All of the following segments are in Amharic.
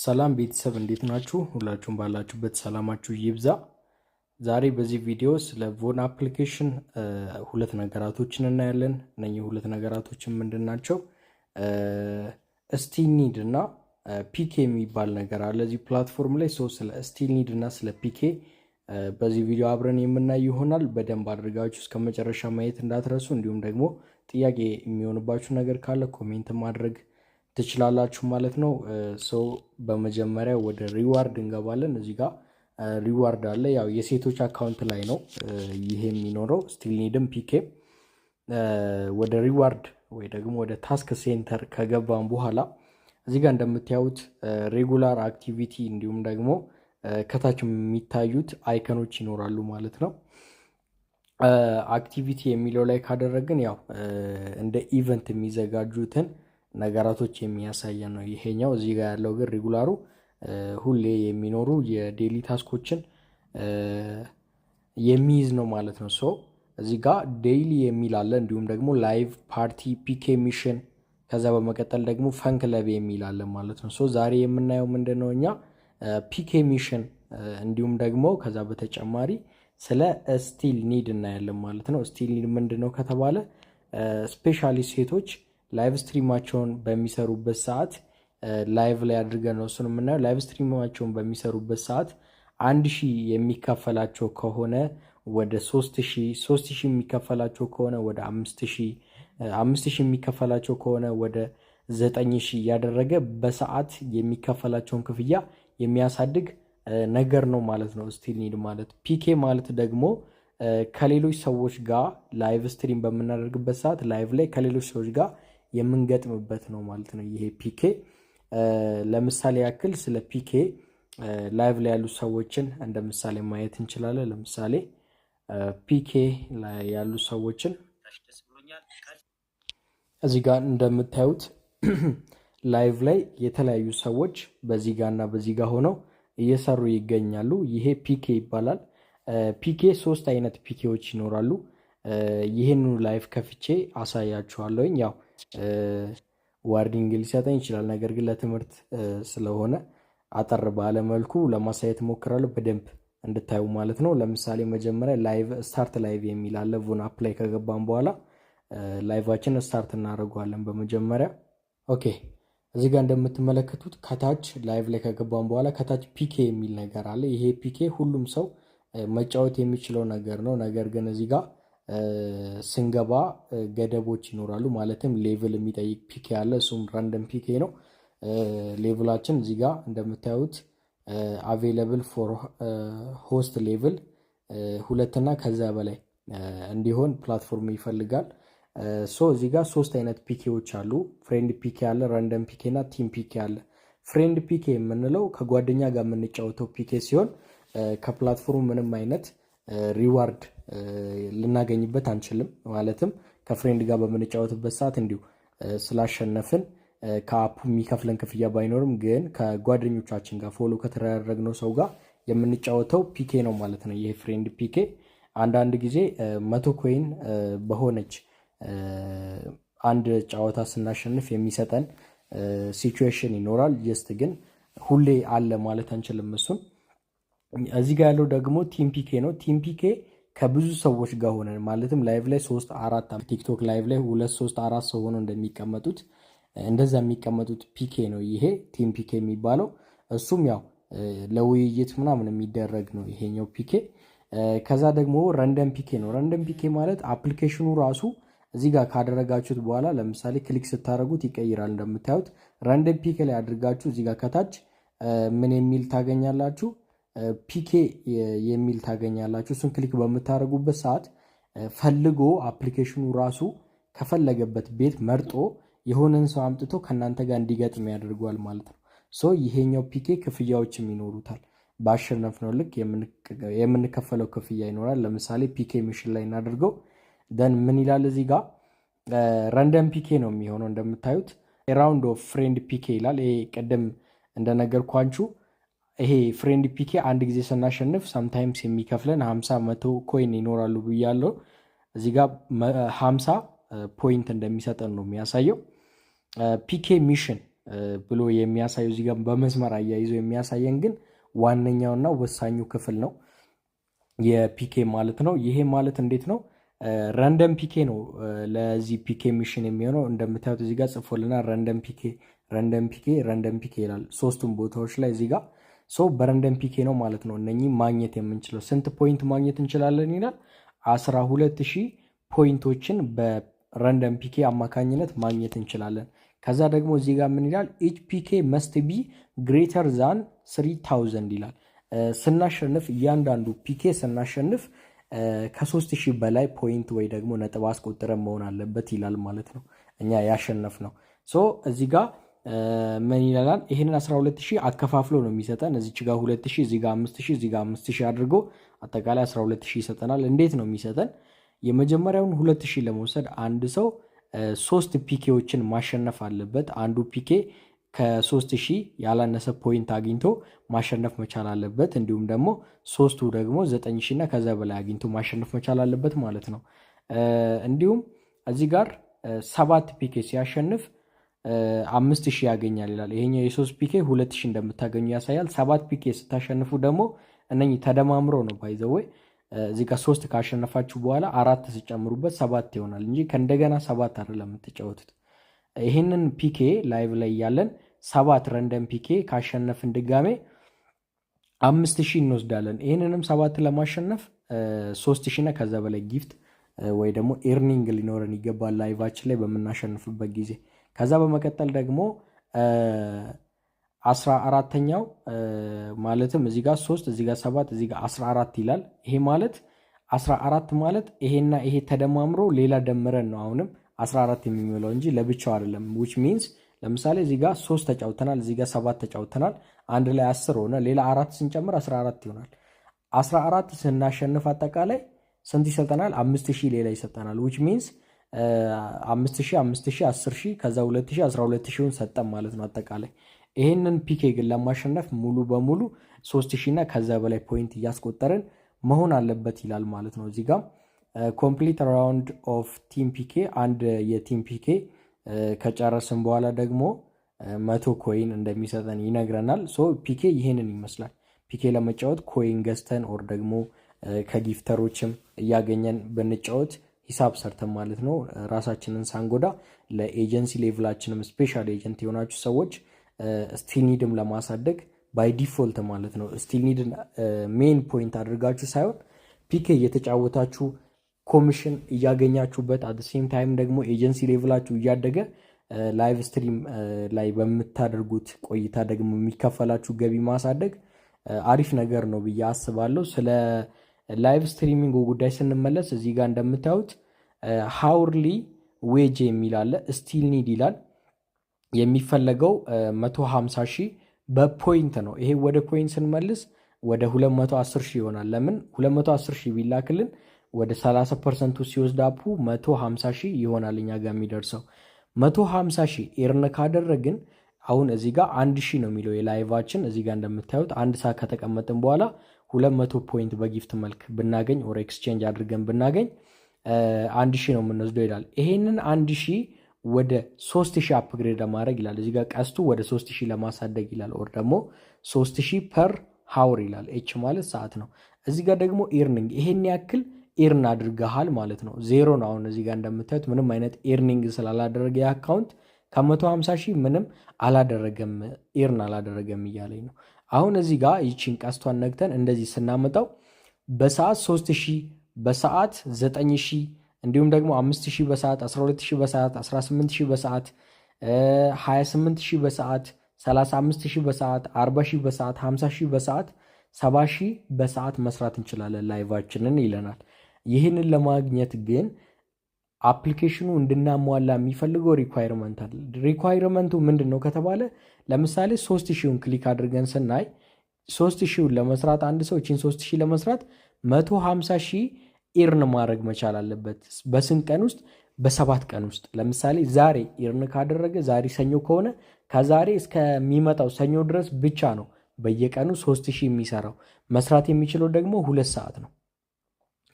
ሰላም ቤተሰብ እንዴት ናችሁ? ሁላችሁም ባላችሁበት ሰላማችሁ ይብዛ። ዛሬ በዚህ ቪዲዮ ስለ ቮን አፕሊኬሽን ሁለት ነገራቶችን እናያለን። እነኚህ ሁለት ነገራቶችን ምንድን ናቸው? ስቲል ኒድ እና ፒኬ የሚባል ነገር አለ እዚህ ፕላትፎርም ላይ። ስለ ስቲል ኒድ እና ስለ ፒኬ በዚህ ቪዲዮ አብረን የምናይ ይሆናል። በደንብ አድርጋችሁ እስከ መጨረሻ ማየት እንዳትረሱ። እንዲሁም ደግሞ ጥያቄ የሚሆንባችሁ ነገር ካለ ኮሜንት ማድረግ ትችላላችሁ ማለት ነው። በመጀመሪያ ወደ ሪዋርድ እንገባለን። እዚህ ጋር ሪዋርድ አለ። ያው የሴቶች አካውንት ላይ ነው ይሄ የሚኖረው ስቲል ኒድም ፒኬ። ወደ ሪዋርድ ወይ ደግሞ ወደ ታስክ ሴንተር ከገባን በኋላ እዚህ ጋር እንደምታዩት ሬጉላር አክቲቪቲ እንዲሁም ደግሞ ከታች የሚታዩት አይከኖች ይኖራሉ ማለት ነው። አክቲቪቲ የሚለው ላይ ካደረግን ያው እንደ ኢቨንት የሚዘጋጁትን ነገራቶች የሚያሳየን ነው ይሄኛው። እዚህ ጋር ያለው ግን ሬጉላሩ ሁሌ የሚኖሩ የዴሊ ታስኮችን የሚይዝ ነው ማለት ነው። እዚህ ጋር ዴይሊ የሚል አለ፣ እንዲሁም ደግሞ ላይቭ ፓርቲ፣ ፒኬ ሚሽን፣ ከዛ በመቀጠል ደግሞ ፈን ክለብ የሚል አለ ማለት ነው። ዛሬ የምናየው ምንድን ነው? እኛ ፒኬ ሚሽን እንዲሁም ደግሞ ከዛ በተጨማሪ ስለ ስቲል ኒድ እናያለን ማለት ነው። ስቲል ኒድ ምንድን ነው ከተባለ ስፔሻሊ ሴቶች ላይቭ ስትሪማቸውን በሚሰሩበት ሰዓት ላይቭ ላይ አድርገን ነው እሱን የምናየው። ላይቭ ስትሪማቸውን በሚሰሩበት ሰዓት 1000 የሚከፈላቸው ከሆነ ወደ 3000 የሚከፈላቸው ከሆነ ወደ 5000 የሚከፈላቸው ከሆነ ወደ 9000 እያደረገ በሰዓት የሚከፈላቸውን ክፍያ የሚያሳድግ ነገር ነው ማለት ነው ስቲል ኒድ ማለት። ፒኬ ማለት ደግሞ ከሌሎች ሰዎች ጋር ላይቭ ስትሪም በምናደርግበት ሰዓት ላይቭ ላይ ከሌሎች ሰዎች ጋር የምንገጥምበት ነው ማለት ነው ይሄ ፒኬ። ለምሳሌ ያክል ስለ ፒኬ ላይቭ ላይ ያሉ ሰዎችን እንደ ምሳሌ ማየት እንችላለን። ለምሳሌ ፒኬ ላይ ያሉ ሰዎችን እዚህ ጋር እንደምታዩት ላይቭ ላይ የተለያዩ ሰዎች በዚህ ጋር እና በዚህ ጋር ሆነው እየሰሩ ይገኛሉ። ይሄ ፒኬ ይባላል። ፒኬ 3 አይነት ፒኬዎች ይኖራሉ። ይህንኑ ላይቭ ከፍቼ አሳያችኋለሁኝ። ያው ዋርኒንግ ሊሰጠኝ ይችላል፣ ነገር ግን ለትምህርት ስለሆነ አጠር ባለ መልኩ ለማሳየት እሞክራለሁ፣ በደንብ እንድታዩ ማለት ነው። ለምሳሌ መጀመሪያ ላይቭ ስታርት ላይቭ የሚል አለ። ቮን አፕ ላይ ከገባን በኋላ ላይቫችን ስታርት እናደርገዋለን በመጀመሪያ። ኦኬ እዚህ ጋር እንደምትመለከቱት ከታች ላይቭ ላይ ከገባን በኋላ ከታች ፒኬ የሚል ነገር አለ። ይሄ ፒኬ ሁሉም ሰው መጫወት የሚችለው ነገር ነው። ነገር ግን እዚህ ጋር ስንገባ ገደቦች ይኖራሉ። ማለትም ሌቭል የሚጠይቅ ፒኬ አለ፣ እሱም ራንደም ፒኬ ነው። ሌቭላችን እዚህ ጋር እንደምታዩት አቬይለብል ፎር ሆስት ሌቭል 2 እና ከዛ በላይ እንዲሆን ፕላትፎርም ይፈልጋል። እዚህ ጋር 3 አይነት ፒኬዎች አሉ። ፍሬንድ ፒኬ አለ፣ ራንደም ፒኬ እና ቲም ፒኬ አለ። ፍሬንድ ፒኬ የምንለው ከጓደኛ ጋር የምንጫወተው ፒኬ ሲሆን ከፕላትፎርም ምንም አይነት ሪዋርድ ልናገኝበት አንችልም። ማለትም ከፍሬንድ ጋር በምንጫወትበት ሰዓት እንዲሁ ስላሸነፍን ከአፑ የሚከፍለን ክፍያ ባይኖርም ግን ከጓደኞቻችን ጋር ፎሎ ከተደረግነው ሰው ጋር የምንጫወተው ፒኬ ነው ማለት ነው ይሄ ፍሬንድ ፒኬ። አንዳንድ ጊዜ 100 ኮይን በሆነች አንድ ጨዋታ ስናሸንፍ የሚሰጠን ሲቹዌሽን ይኖራል። ጀስት ግን ሁሌ አለ ማለት አንችልም እሱን። እዚህ ጋር ያለው ደግሞ ቲም ፒኬ ነው። ቲም ፒኬ ከብዙ ሰዎች ጋር ሆነን ማለትም ላይቭ ላይ 3 4 ቲክቶክ ላይቭ ላይ 2 3 4 ሰው ሆነው እንደሚቀመጡት እንደዛ የሚቀመጡት ፒኬ ነው ይሄ ቲም ፒኬ የሚባለው። እሱም ያው ለውይይት ምናምን የሚደረግ ነው ይሄኛው ፒኬ። ከዛ ደግሞ ረንደም ፒኬ ነው። ረንደም ፒኬ ማለት አፕሊኬሽኑ ራሱ እዚህ ጋር ካደረጋችሁት በኋላ ለምሳሌ ክሊክ ስታደርጉት ይቀይራል። እንደምታዩት ረንደም ፒኬ ላይ አድርጋችሁ እዚህ ጋር ከታች ምን የሚል ታገኛላችሁ? ፒኬ የሚል ታገኛላችሁ። እሱን ክሊክ በምታደርጉበት ሰዓት ፈልጎ አፕሊኬሽኑ ራሱ ከፈለገበት ቤት መርጦ የሆነን ሰው አምጥቶ ከእናንተ ጋር እንዲገጥም ያደርገዋል ማለት ነው። ይሄኛው ፒኬ ክፍያዎችም ይኖሩታል። ባሸነፍነው ልክ የምንከፈለው ክፍያ ይኖራል። ለምሳሌ ፒኬ ሚሽን ላይ እናደርገው። ደን ምን ይላል እዚህ ጋር? ረንደም ፒኬ ነው የሚሆነው። እንደምታዩት ራውንድ ኦፍ ፍሬንድ ፒኬ ይላል። ይሄ ቅድም እንደነገርኳችሁ ይሄ ፍሬንድ ፒኬ አንድ ጊዜ ስናሸንፍ ሰምታይምስ የሚከፍለን 50-100 ኮይን ይኖራሉ ብያለሁ። እዚህ ጋር 50 ፖይንት እንደሚሰጠን ነው የሚያሳየው። ፒኬ ሚሽን ብሎ የሚያሳዩ እዚህ ጋር በመስመር አያይዞ የሚያሳየን ግን ዋነኛውና ወሳኙ ክፍል ነው የፒኬ ማለት ነው። ይሄ ማለት እንዴት ነው? ረንደም ፒኬ ነው ለዚህ ፒኬ ሚሽን የሚሆነው። እንደምታዩት እዚህ ጋር ጽፎልና ረንደም ፒኬ ረንደም ፒኬ ረንደም ፒኬ ይላል ሶስቱም ቦታዎች ላይ እዚህ ጋር በረንደም ፒኬ ነው ማለት ነው። እነኚህ ማግኘት የምንችለው ስንት ፖይንት ማግኘት እንችላለን ይላል 12,000 ፖይንቶችን በረንደም ፒኬ አማካኝነት ማግኘት እንችላለን። ከዛ ደግሞ እዚህ ጋር ምን ይላል? ኢች ፒኬ መስት ቢ ግሬተር ዛን 3000 ይላል። ስናሸንፍ እያንዳንዱ ፒኬ ስናሸንፍ ከ3000 በላይ ፖይንት ወይ ደግሞ ነጥብ አስቆጥረን መሆን አለበት ይላል ማለት ነው። እኛ ያሸነፍ ነው እዚህ ጋር ምን ይላል? ይሄንን 12,000 አከፋፍሎ ነው የሚሰጠን። እዚች ጋር 2,000 እዚህ ጋር 5,000 እዚህ ጋር 5,000 አድርጎ አጠቃላይ 12,000 ይሰጠናል። እንዴት ነው የሚሰጠን? የመጀመሪያውን 2,000 ለመውሰድ አንድ ሰው 3 ፒኬዎችን ማሸነፍ አለበት። አንዱ ፒኬ ከ3,000 ያላነሰ ፖይንት አግኝቶ ማሸነፍ መቻል አለበት። እንዲሁም ደግሞ ሶስቱ ደግሞ 9,000 እና ከዛ በላይ አግኝቶ ማሸነፍ መቻል አለበት ማለት ነው። እንዲሁም እዚህ ጋር 7 ፒኬ ሲያሸንፍ 5,000 ያገኛል ይላል። ይሄኛው የ3 ፒኬ 2,000 እንደምታገኙ ያሳያል። 7 ፒኬ ስታሸንፉ ደግሞ እነኚህ ተደማምሮ ነው ባይዘወይ እዚህ ጋር 3 ካሸነፋችሁ በኋላ 4 ሲጨምሩበት 7 ይሆናል እንጂ ከእንደገና 7 አይደለም የምትጫወቱት። ይህንን ፒኬ ላይቭ ላይ ያለን 7 ረንደም ፒኬ ካሸነፍን ድጋሜ 5,000 እንወስዳለን። ይህንንም 7 ለማሸነፍ 3,000 እና ከዛ በላይ ጊፍት ወይ ደግሞ ኤርኒንግ ሊኖረን ይገባል ላይቫችን ላይ በምናሸንፍበት ጊዜ። ከዛ በመቀጠል ደግሞ 14ኛው ማለትም እዚህ ጋር 3 እዚህ ጋር 7 እዚህ ጋር 14 ይላል። ይሄ ማለት 14 ማለት ይሄና ይሄ ተደማምሮ ሌላ ደምረን ነው አሁንም 14 የሚሞላው እንጂ ለብቻው አይደለም። which means ለምሳሌ እዚህ ጋር 3 ተጫውተናል፣ እዚህ ጋር 7 ተጫውተናል፣ አንድ ላይ 10 ሆነ። ሌላ 4 ስንጨምር 14 ይሆናል። 14 ስናሸንፍ አጠቃላይ ስንት ይሰጠናል? 5,000 ሌላ ይሰጠናል። which means 5,000 5,000 10,000 ከዛ 2,000 12,000ን ሰጠን ማለት ነው አጠቃላይ። ይህንን ፒኬ ግን ለማሸነፍ ሙሉ በሙሉ 3,000 እና ከዛ በላይ ፖይንት እያስቆጠርን መሆን አለበት ይላል ማለት ነው። እዚህ ጋር ኮምፕሊት ራውንድ ኦፍ ቲም ፒኬ አንድ የቲም ፒኬ ከጨረስን በኋላ ደግሞ 100 ኮይን እንደሚሰጠን ይነግረናል። ፒኬ ይህንን ይመስላል። ፒኬ ለመጫወት ኮይን ገዝተን ኦር ደግሞ ከጊፍተሮችም እያገኘን ብንጫወት ሂሳብ ሰርተን ማለት ነው ራሳችንን ሳንጎዳ ለኤጀንሲ ሌቭላችንም ስፔሻል ኤጀንት የሆናችሁ ሰዎች ስቲል ኒድም ለማሳደግ ባይ ዲፎልት ማለት ነው ስቲል ኒድን ሜን ፖይንት አድርጋችሁ ሳይሆን ፒኬ እየተጫወታችሁ ኮሚሽን እያገኛችሁበት አት ሴም ታይም ደግሞ ኤጀንሲ ሌቭላችሁ እያደገ ላይቭ ስትሪም ላይ በምታደርጉት ቆይታ ደግሞ የሚከፈላችሁ ገቢ ማሳደግ አሪፍ ነገር ነው ብዬ አስባለሁ። ስለ ላይቭ ስትሪሚንግ ጉዳይ ስንመለስ እዚህ ጋር እንደምታዩት ሃውርሊ ዌጅ የሚል አለ። ስቲል ኒድ ይላል። የሚፈለገው 150,000 በፖይንት ነው። ይሄ ወደ ፖይንት ስንመልስ ወደ 210,000 ይሆናል። ለምን 210,000 ቢላክልን ወደ 30% ሲወስድ አፑ 150,000 ይሆናል እኛ ጋር የሚደርሰው። 150,000 ኤርን ካደረግን አሁን እዚህ ጋር 1,000 ነው የሚለው የላይቫችን። እዚህ ጋር እንደምታዩት አንድ ሰዓት ከተቀመጥን በኋላ 200 ፖይንት በጊፍት መልክ ብናገኝ ኦር ኤክስቼንጅ አድርገን ብናገኝ 1,000 ነው የምንወስደው ይላል። ይሄንን 1,000 ወደ 3,000 አፕግሬድ ለማድረግ ይላል። እዚህ ጋር ቀስቱ ወደ 3,000 ለማሳደግ ይላል። ኦር ደግሞ 3,000 ፐር ሃውር ይላል። ኤች ማለት ሰዓት ነው። እዚህ ጋር ደግሞ ኤርኒንግ ይሄን ያክል ኤርን አድርገሃል ማለት ነው። ዜሮ ነው። አሁን እዚህ ጋር እንደምታዩት ምንም አይነት ኤርኒንግ ስላላደረገ የአካውንት ከ150,000 ምንም አላደረገም ኤርን አላደረገም እያለኝ ነው። አሁን እዚህ ጋር ይቺን ቀስቷን ነግተን እንደዚህ ስናመጣው በሰዓት 3,000 በሰዓት 9,000 እንዲሁም ደግሞ 5,000 በሰዓት 12,000 በሰዓት 18,000 በሰዓት 28,000 በሰዓት 35,000 በሰዓት 40,000 በሰዓት 50,000 በሰዓት 70,000 በሰዓት መስራት እንችላለን ላይቫችንን ይለናል። ይህንን ለማግኘት ግን አፕሊኬሽኑ እንድናሟላ የሚፈልገው ሪኳይርመንት አለ። ሪኳይርመንቱ ምንድን ነው ከተባለ ለምሳሌ 3,000ን ክሊክ አድርገን ስናይ 3,000ን ለመስራት አንድ ሰው እቺን 3,000 ለመስራት 150,000 ኢርን ማድረግ መቻል አለበት። በስንት ቀን ውስጥ? በ7 ቀን ውስጥ። ለምሳሌ ዛሬ ኢርን ካደረገ ዛሬ ሰኞ ከሆነ ከዛሬ እስከሚመጣው ሰኞ ድረስ ብቻ ነው በየቀኑ 3,000 የሚሰራው። መስራት የሚችለው ደግሞ 2 ሰዓት ነው።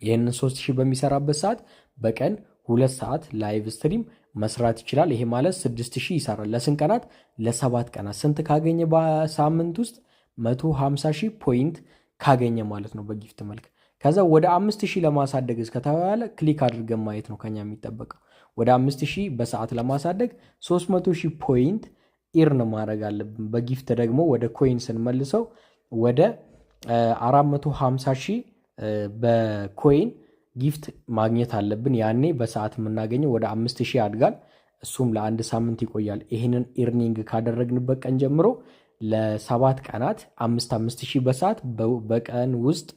ይህንን 3,000 በሚሰራበት ሰዓት በቀን 2 ሰዓት ላይቭ ስትሪም መስራት ይችላል። ይሄ ማለት 6000 ይሰራል። ለስንት ቀናት? ለ7 ቀናት። ስንት ካገኘ በሳምንት ውስጥ? 150,000 ፖይንት ካገኘ ማለት ነው በጊፍት መልክ። ከዛ ወደ 5000 ለማሳደግ እስከተባለ ክሊክ አድርገን ማየት ነው ከኛ የሚጠበቀው። ወደ 5000 በሰዓት ለማሳደግ 300,000 ፖይንት ኢርን ማድረግ አለብን። በጊፍት ደግሞ ወደ ኮይን ስንመልሰው ወደ 450,000 በኮይን ጊፍት ማግኘት አለብን። ያኔ በሰዓት የምናገኘው ወደ 5000 ያድጋል። እሱም ለአንድ ሳምንት ይቆያል። ይህንን ኢርኒንግ ካደረግንበት ቀን ጀምሮ ለ7 ቀናት 5,000 በሰዓት በቀን ውስጥ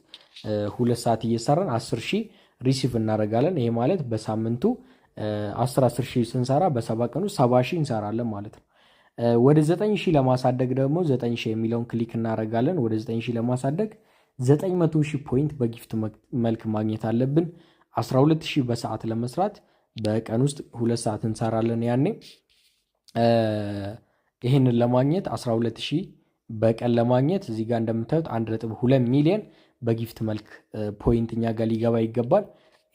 2 ሰዓት እየሰራን 10,000 ሪሲቭ እናደርጋለን። ይሄ ማለት በሳምንቱ 10,000 ስንሰራ በ7 ቀኑ 70,000 እንሰራለን ማለት ነው። ወደ 9,000 ለማሳደግ ደግሞ 9,000 የሚለውን ክሊክ እናደርጋለን። ወደ 9,000 ለማሳደግ 900,000 ፖይንት በጊፍት መልክ ማግኘት አለብን። 12,000 በሰዓት ለመስራት በቀን ውስጥ 2 ሰዓት እንሰራለን። ያኔ ይህንን ለማግኘት 12,000 በቀን ለማግኘት እዚህ ጋር እንደምታዩት 1.2 ሚሊዮን በጊፍት መልክ ፖይንት እኛ ጋር ሊገባ ይገባል።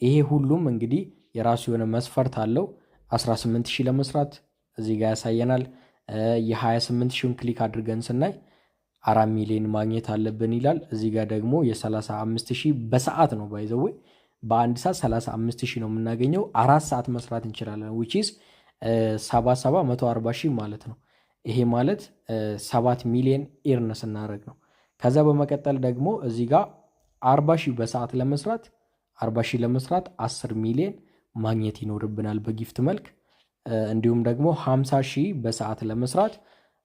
ይሄ ሁሉም እንግዲህ የራሱ የሆነ መስፈርት አለው። 18,000 ለመስራት እዚህ ጋር ያሳየናል። የ28,000ን ክሊክ አድርገን ስናይ 4 ሚሊዮን ማግኘት አለብን ይላል። እዚህ ጋር ደግሞ የ35,000 በሰዓት ነው ባይዘዌ በአንድ ሰዓት 35,000 ነው የምናገኘው። 4 ሰዓት መስራት እንችላለን which is 140,000 ማለት ነው። ይሄ ማለት 7 ሚሊዮን ኢርን ስናደርግ ነው። ከዛ በመቀጠል ደግሞ እዚህ ጋር 40,000 በሰዓት ለመስራት 40,000 ለመስራት 10 ሚሊዮን ማግኘት ይኖርብናል በጊፍት መልክ። እንዲሁም ደግሞ 50,000 በሰዓት ለመስራት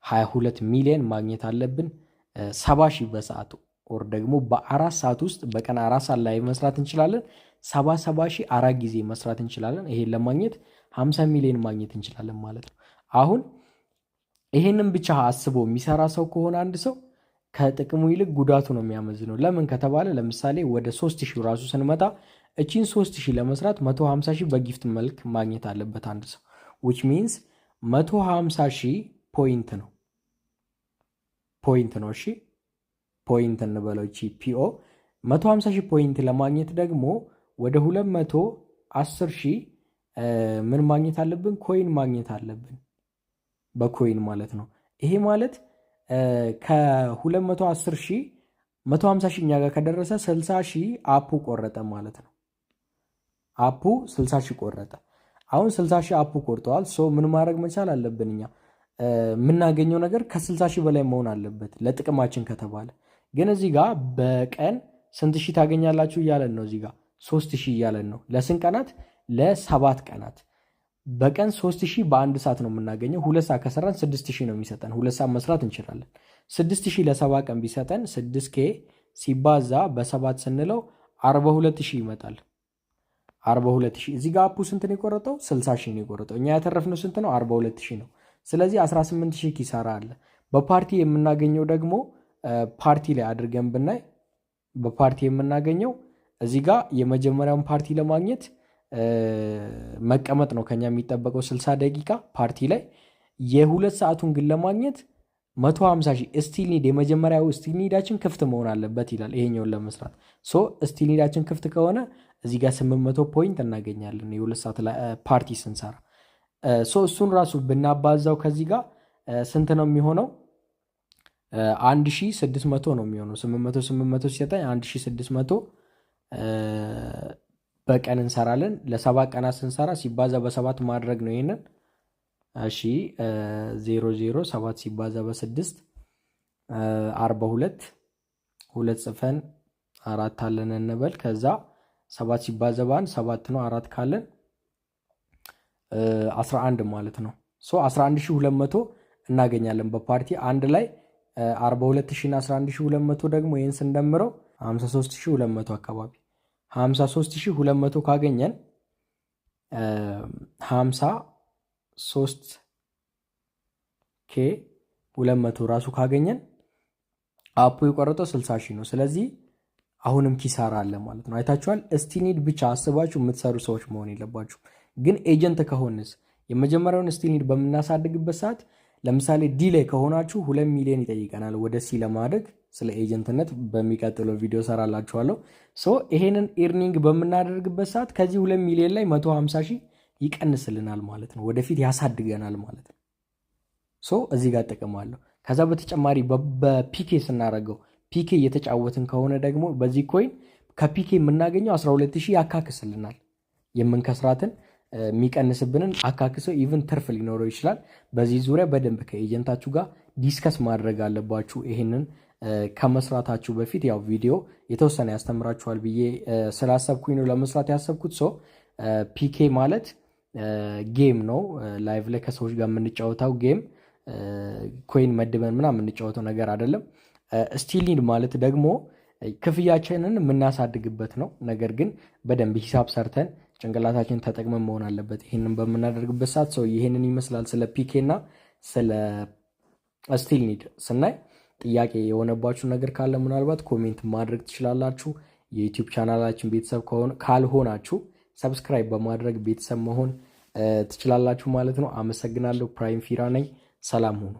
22 ሚሊዮን ማግኘት አለብን። 70,000 በሰዓት ኦር ደግሞ በ4 ሰዓት ውስጥ በቀን 4 ሰዓት ላይ መስራት እንችላለን። 70,000 4 ጊዜ መስራት እንችላለን። ይሄን ለማግኘት 50 ሚሊዮን ማግኘት እንችላለን ማለት ነው። አሁን ይሄንን ብቻ አስቦ የሚሰራ ሰው ከሆነ አንድ ሰው ከጥቅሙ ይልቅ ጉዳቱ ነው የሚያመዝነው። ለምን ከተባለ ለምሳሌ ወደ 3,000 ራሱ ስንመጣ እቺን 3,000 ለመስራት 150,000 በጊፍት መልክ ማግኘት አለበት አንድ ሰው which means 150,000 ፖይንት ነው። እሺ ፖይንት እንበለው እቺ ፒኦ 150,000 ፖይንት ለማግኘት ደግሞ ወደ 210,000 ምን ማግኘት አለብን? ኮይን ማግኘት አለብን። በኮይን ማለት ነው። ይሄ ማለት ከ210,000 150,000 እኛ ጋር ከደረሰ 60,000 አፑ ቆረጠ ማለት ነው። አፑ 60,000 ቆረጠ። አሁን 60,000 አፑ ቆርጠዋል። ሶ ምን ማድረግ መቻል አለብን? እኛ የምናገኘው ነገር ከ60,000 በላይ መሆን አለበት ለጥቅማችን ከተባለ። ግን እዚህ ጋር በቀን ስንት ሺህ ታገኛላችሁ እያለን ነው። እዚህ ጋር 3,000 እያለን ነው። ለስንት ቀናት? ለ7 ቀናት። በቀን 3,000 በአንድ ሰዓት ነው የምናገኘው። 2 ሰዓት ከሰራን 6,000 ነው የሚሰጠን። 2 ሰዓት መስራት እንችላለን። 6,000 ለ7 ቀን ቢሰጠን 6K ሲባዛ በ7 ስንለው 42,000 ይመጣል። 42,000 እዚህ ጋር አፑ ስንት ነው የቆረጠው? 60,000 ነው የቆረጠው። እኛ ያተረፍነው ስንት ነው? 42,000 ነው። ስለዚህ 18,000 ኪሳራ አለ። በፓርቲ የምናገኘው ደግሞ ፓርቲ ላይ አድርገን ብናይ በፓርቲ የምናገኘው እዚህ ጋር የመጀመሪያውን ፓርቲ ለማግኘት መቀመጥ ነው ከኛ የሚጠበቀው 60 ደቂቃ ፓርቲ ላይ። የ2 ሰዓቱን ግን ለማግኘት 150,000 ስቲል ኒድ የመጀመሪያው ስቲል ኒዳችን ክፍት መሆን አለበት ይላል። ይሄኛውን ለመስራት ስቲል ኒዳችን ክፍት ከሆነ እዚህ ጋር 800 ፖይንት እናገኛለን የ2 ሰዓት ፓርቲ ስንሰራ። እሱን ራሱ ብናባዛው ከዚህ ጋር ስንት ነው የሚሆነው? 1600 ነው የሚሆነው። 800 ሲሰጠኝ 1600 በቀን እንሰራለን። ለ7 ቀናት ስንሰራ ሲባዛ በ7 ማድረግ ነው ይሄንን። እሺ 007 ሲባዛ በ6 42 2 ጽፈን 4 አለን እንበል። ከዛ 7 ሲባዛ በ1 7 ነው። 4 ካለን 11 ማለት ነው። 11,200 እናገኛለን በፓርቲ አንድ ላይ 42,000 እና 11,200 ደግሞ ይህን ስንደምረው 53,200 አካባቢ 53,200 ካገኘን 53K200 ራሱ ካገኘን አፑ የቆረጠው 60,000 ነው። ስለዚህ አሁንም ኪሳራ አለ ማለት ነው። አይታችኋል። ስቲኒድ ብቻ አስባችሁ የምትሰሩ ሰዎች መሆን የለባችሁ። ግን ኤጀንት ከሆንስ የመጀመሪያውን ስቲኒድ በምናሳድግበት ሰዓት ለምሳሌ ዲ ላይ ከሆናችሁ 2 ሚሊዮን ይጠይቀናል ወደ ሲ ለማድረግ። ስለ ኤጀንትነት በሚቀጥለው ቪዲዮ ሰራላችኋለሁ። ይሄንን ኢርኒንግ በምናደርግበት ሰዓት ከዚህ 2 ሚሊዮን ላይ 150,000 ይቀንስልናል ማለት ነው። ወደፊት ያሳድገናል ማለት ነው። ሶ እዚህ ጋር ጥቅም አለው። ከዛ በተጨማሪ በፒኬ ስናደርገው ፒኬ እየተጫወትን ከሆነ ደግሞ በዚህ ኮይን ከፒኬ የምናገኘው 12000 ያካክስልናል። የምንከስራትን የሚቀንስብንን አካክሰው ኢቭን ትርፍ ሊኖረው ይችላል። በዚህ ዙሪያ በደንብ ከኤጀንታችሁ ጋር ዲስከስ ማድረግ አለባችሁ። ይሄንን ከመስራታችሁ በፊት ያው ቪዲዮ የተወሰነ ያስተምራችኋል ብዬ ስላሰብኩኝ ነው ለመስራት ያሰብኩት። ሶ ፒኬ ማለት ጌም ነው። ላይቭ ላይ ከሰዎች ጋር የምንጫወተው ጌም ኮይን መድበን ምናምን የምንጫወተው ነገር አይደለም። ስቲል ኒድ ማለት ደግሞ ክፍያችንን የምናሳድግበት ነው። ነገር ግን በደንብ ሂሳብ ሰርተን ጭንቅላታችን ተጠቅመን መሆን አለበት ይህንን በምናደርግበት ሰዓት። ሰው ይህንን ይመስላል ስለ ፒኬ እና ስለ ስቲል ኒድ ስናይ። ጥያቄ የሆነባችሁ ነገር ካለ ምናልባት ኮሜንት ማድረግ ትችላላችሁ። የዩቲዩብ ቻናላችን ቤተሰብ ካልሆናችሁ ሰብስክራይብ በማድረግ ቤተሰብ መሆን ትችላላችሁ ማለት ነው። አመሰግናለሁ። ፕራይም ፊራ ነኝ። ሰላም ሁኑ።